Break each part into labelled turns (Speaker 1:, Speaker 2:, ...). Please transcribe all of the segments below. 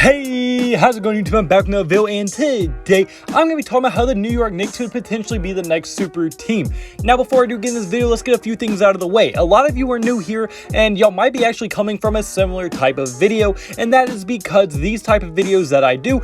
Speaker 1: Hey, how's it going, YouTube? I'm back with another video, and today I'm going to be talking about how the New York Knicks could potentially be the next super team. Now, before I do get in this video, let's get a few things out of the way. A lot of you are new here, and y'all might be actually coming from a similar type of video, and that is because these type of videos that I do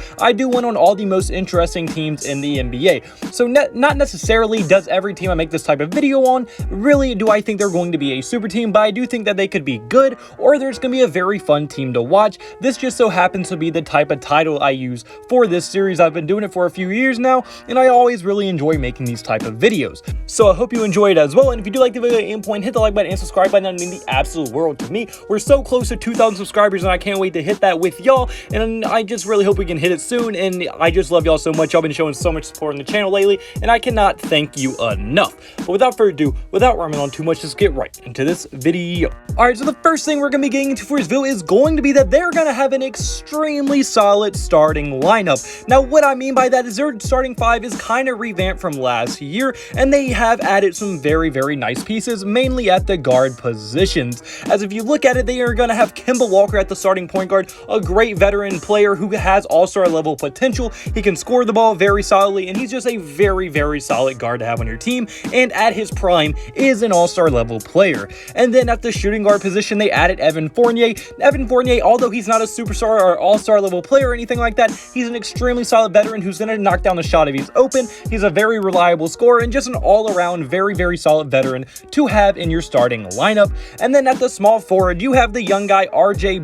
Speaker 1: one on all the most interesting teams in the NBA. So not necessarily does every team I make this type of video on really do I think they're going to be a super team, but I do think that they could be good, or there's going to be a very fun team to watch. This just so happens to be the type of title I use for this series. I've been doing it for a few years now, and I always really enjoy making these type of videos. So I hope you enjoy it as well, and if you do like the video at any point, hit the like button and subscribe button. That would mean the absolute world to me. We're so close to 2,000 subscribers, and I can't wait to hit that with y'all, and I just really hope we can hit it soon, and I just love y'all so much. Y'all been showing so much support on the channel lately, and I cannot thank you enough. But without further ado, without rambling on too much, let's get right into this video. Alright, so the first thing we're going to be getting into for this video is going to be that they're going to have an extremely solid starting lineup. Now, what I mean by that is their starting five is kind of revamped from last year, and they have added some very nice pieces, mainly at the guard positions. As if you look at it, they are going to have Kemba Walker at the starting point guard, a great veteran player who has all-star level potential. He can score the ball very solidly, and he's just a very solid guard to have on your team, and at his prime is an all-star level player. And then at the shooting guard position, they added Evan Fournier. Evan Fournier, although he's not a superstar or all-star level player or anything like that, he's an extremely solid veteran who's going to knock down the shot if he's open. He's a very reliable scorer and just an all-around very solid veteran to have in your starting lineup. And then at the small forward, you have the young guy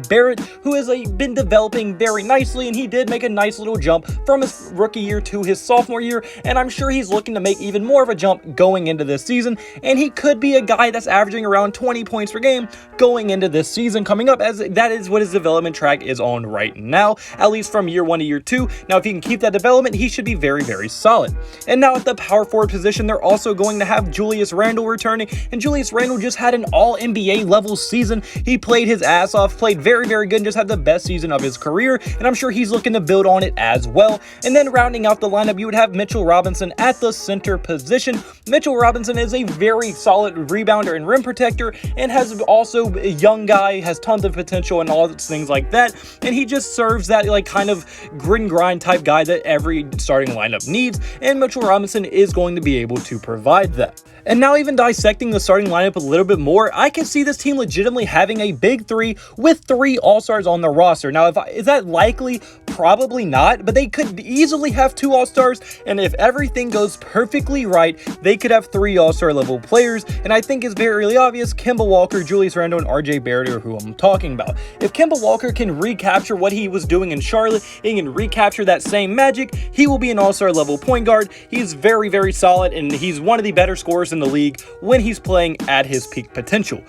Speaker 1: Barret, who has been developing very nicely, and he did make a nice little jump from his rookie year to his sophomore year, and I'm sure he's looking to make even more of a jump going into this season, and he could be a guy that's averaging around 20 points per game going into this season coming up, as that is what his development track is on right now, at least from year 1 to year 2. Now, if he can keep that development, he should be very solid. And now at the power forward position, they're also going to have Julius Randle returning, and Julius Randle just had an all-NBA level season. He played his ass off, played very good, and just had the best season of his career, and I'm sure he's looking to build on it as well. And then rounding out the lineup, you would have Mitchell Robinson at the center position. Mitchell Robinson is a very solid rebounder and rim protector, and has also a young guy, has tons of potential and all things like that, and he just serves that kind of grit and grind type guy that every starting lineup needs, and Mitchell Robinson is going to be able to provide that. And now, even dissecting the starting lineup a little bit more, I can see this team legitimately having a big three with 3 all-stars on the roster. Now, is that likely? Probably not, but they could easily have 2 all-stars, and if everything goes perfectly right, they could have 3 all-star level players, and I think it's very obvious Kemba Walker, Julius Randle, and Barret are who I'm talking about. If Kemba Walker can recapture what he was doing in Charlotte, he can recapture that same magic, he will be an all-star level point guard. He's very solid, and he's one of the better scorers in the league when he's playing at his peak potential.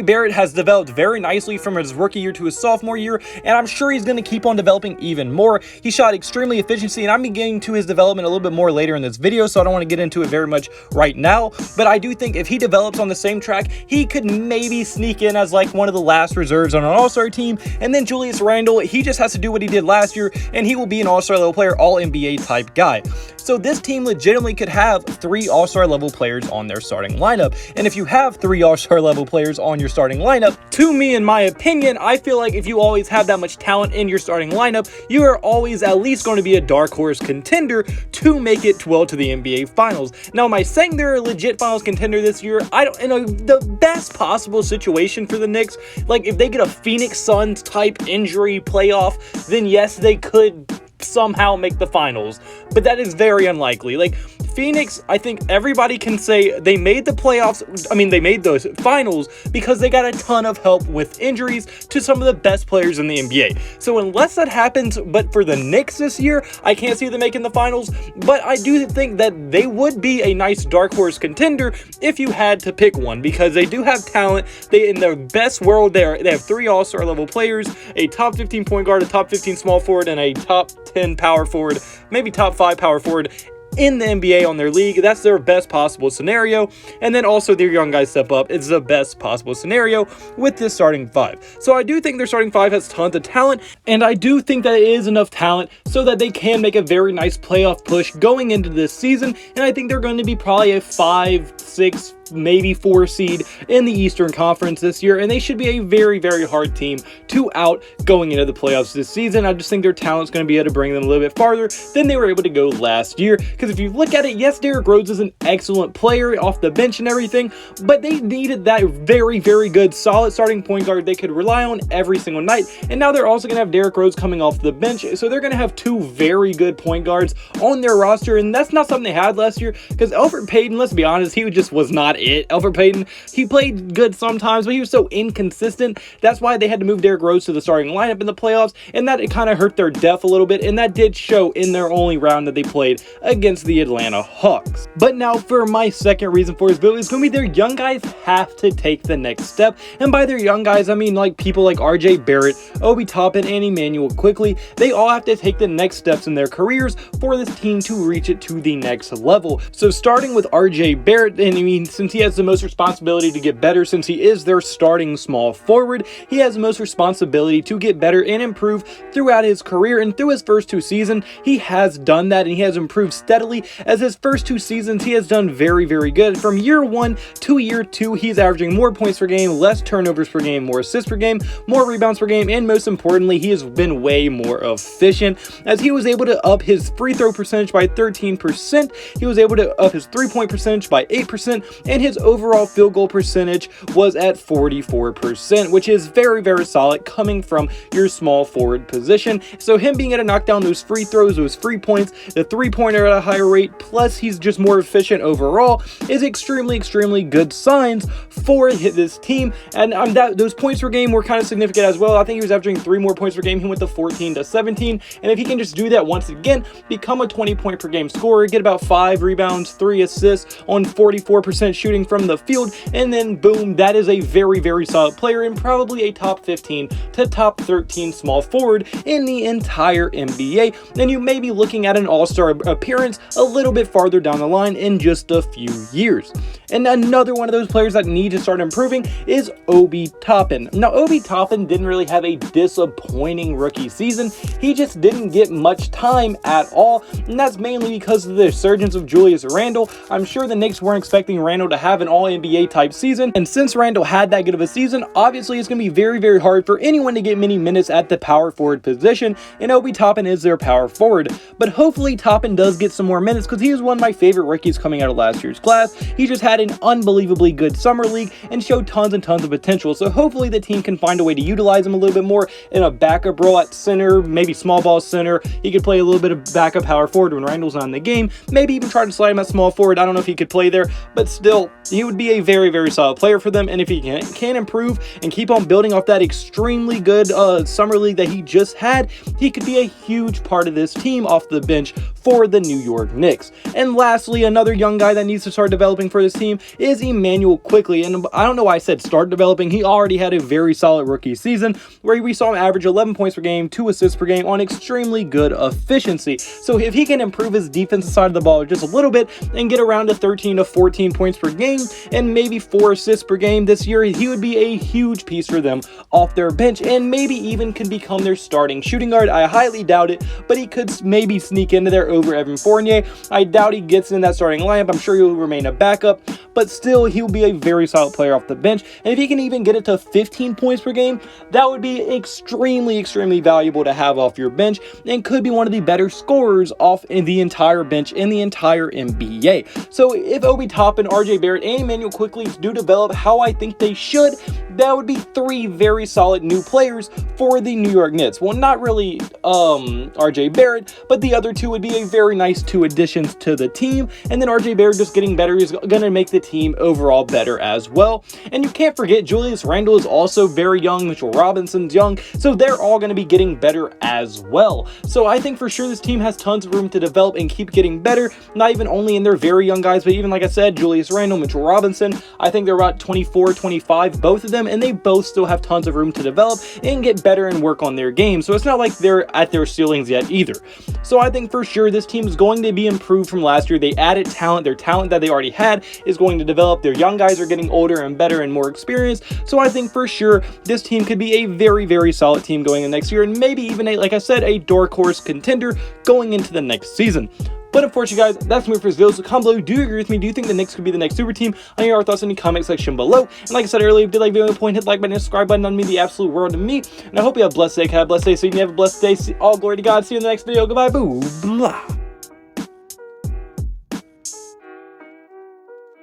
Speaker 1: Barret has developed very nicely from his rookie year to his sophomore year, and I'm sure he's going to keep on developing even more. He shot extremely efficiency, and I'm getting to his development a little bit more later in this video, so I don't want to get into it very much right now, but I do think if he develops on the same track, he could maybe sneak in as one of the last reserves on an all-star team. And then Julius Randle, he just has to do what he did last year, and he will be an all-star level player, all-NBA type guy. So this team legitimately could have 3 all-star level players on their starting lineup, and if you have 3 all-star level players on your starting lineup, to me, in my opinion, I feel like if you always have that much talent in your starting lineup, you are always at least going to be a dark horse contender to make it well to the NBA Finals. Now, am I saying they're a legit Finals contender this year? I don't know. The best possible situation for the Knicks, if they get a Phoenix Suns type injury playoff, then yes, they could somehow make the finals, but that is very unlikely. Phoenix, I think everybody can say they made the playoffs. I mean, they made those finals because they got a ton of help with injuries to some of the best players in the NBA. So unless that happens, but for the Knicks this year, I can't see them making the finals, but I do think that they would be a nice dark horse contender if you had to pick one, because they do have talent. In their best world, they have 3 all-star level players, a top 15 point guard, a top 15 small forward, and a top 10 power forward, maybe top 5 power forward in the NBA on their league. That's their best possible scenario, and then also their young guys step up. It's the best possible scenario with this starting 5. So I do think their starting 5 has tons of talent, and I do think that it is enough talent so that they can make a very nice playoff push going into this season, and I think they're going to be probably a 5, 6, maybe 4 seed in the Eastern Conference this year, and they should be a very, very hard team to out going into the playoffs this season. I just think their talent's going to be able to bring them a little bit farther than they were able to go last year, because if you look at it, yes, Derrick Rose is an excellent player off the bench and everything, but they needed that very, very good, solid starting point guard they could rely on every single night, and now they're also going to have Derrick Rose coming off the bench, so they're going to have 2 very good point guards on their roster, and that's not something they had last year, because Elfrid Payton, let's be honest, he just was not it. Elfrid Payton, he played good sometimes, but he was so inconsistent. That's why they had to move Derrick Rose to the starting lineup in the playoffs, and that it kind of hurt their depth a little bit, and that did show in their only round that they played against the Atlanta Hawks. But now for my second reason for this build is going to be their young guys have to take the next step, and by their young guys, I mean like people like RJ Barret, Obi Toppin, and Immanuel Quickley. They all have to take the next steps in their careers for this team to reach it to the next level. So starting with RJ Barret, and I mean, since he has the most responsibility to get better, since he is their starting small forward, he has the most responsibility to get better and improve throughout his career, and through his first 2 seasons, he has done that, and he has improved steadily. As his first 2 seasons, he has done very, very good. From year 1 to year 2, he's averaging more points per game, less turnovers per game, more assists per game, more rebounds per game, and most importantly, he has been way more efficient, as he was able to up his free throw percentage by 13%, he was able to up his 3-point percentage by 8%, and his overall field goal percentage was at 44%, which is very, very solid coming from your small forward position. So him being able to knock down those free throws, those free points, the 3-pointer at a higher rate, plus he's just more efficient overall, is extremely, extremely good signs for this team. And those points per game were kind of significant as well. I think he was averaging 3 more points per game. He went to 14 to 17, and if he can just do that once again, become a 20-point per game scorer, get about 5 rebounds, 3 assists on 44% shooting from the field, and then boom, that is a very, very solid player, and probably a top 15 to top 13 small forward in the entire NBA. And you may be looking at an all-star appearance a little bit farther down the line in just a few years. And another one of those players that need to start improving is Obi Toppin. Now, Obi Toppin didn't really have a disappointing rookie season. He just didn't get much time at all, and that's mainly because of the resurgence of Julius Randle. I'm sure the Knicks weren't expecting Randle to have an all-NBA type season, and since Randle had that good of a season, obviously it's going to be very, very hard for anyone to get many minutes at the power forward position, and Obi Toppin is their power forward. But hopefully Toppin does get some more minutes, because he is one of my favorite rookies coming out of last year's class. He just had an unbelievably good summer league and showed tons and tons of potential, so hopefully the team can find a way to utilize him a little bit more in a backup role at center, maybe small ball center. He could play a little bit of backup power forward when Randle's not in the game, maybe even try to slide him at small forward. I don't know if he could play there, but still, he would be a very, very solid player for them, and if he can improve and keep on building off that extremely good summer league that he just had, he could be a huge part of this team off the bench for the New York Knicks. And lastly, another young guy that needs to start developing for this team is Immanuel Quickley, and I don't know why I said start developing. He already had a very solid rookie season where we saw him average 11 points per game, 2 assists per game on extremely good efficiency. So if he can improve his defensive side of the ball just a little bit and get around to 13 to 14 points per game and maybe 4 assists per game this year, he would be a huge piece for them off their bench, and maybe even could become their starting shooting guard. I highly doubt it, but he could maybe sneak into there over Evan Fournier. I doubt he gets in that starting lineup. I'm sure he'll remain a backup, but still, he'll be a very solid player off the bench. And if he can even get it to 15 points per game, that would be extremely, extremely valuable to have off your bench, and could be one of the better scorers off in the entire bench in the entire NBA. So if Obi Toppin, RJ Barret, and Immanuel Quickley do develop how I think they should, that would be 3 very solid new players for the New York Knicks. Well, not really RJ Barret, but the other 2 would be a very nice 2 additions to the team, and then RJ Barret just getting better is going to make the team overall better as well. And you can't forget Julius Randle is also very young, Mitchell Robinson's young, so they're all going to be getting better as well. So I think for sure this team has tons of room to develop and keep getting better, not even only in their very young guys, but even like I said, Julius Randle, Mitchell Robinson, I think they're about 24, 25, both of them, and they both still have tons of room to develop and get better and work on their game. So it's not like they're at their ceilings yet either. So I think for sure this team is going to be improved from last year. They added talent. Their talent that they already had is going to develop. Their young guys are getting older and better and more experienced. So I think for sure this team could be a very, very solid team going in next year, and maybe even like I said, a dark horse contender going into the next season. But unfortunately, guys, that's me for this video. So comment below, do you agree with me? Do you think the Knicks could be the next super team? I need your thoughts in the comment section below. And like I said earlier, if you did like the video, point, hit the like button, and subscribe button on me, the absolute world to me. And I hope you have a blessed day. Have a blessed day. So you can have a blessed day. All glory to God. See you in the next video. Goodbye. Boo. Blah.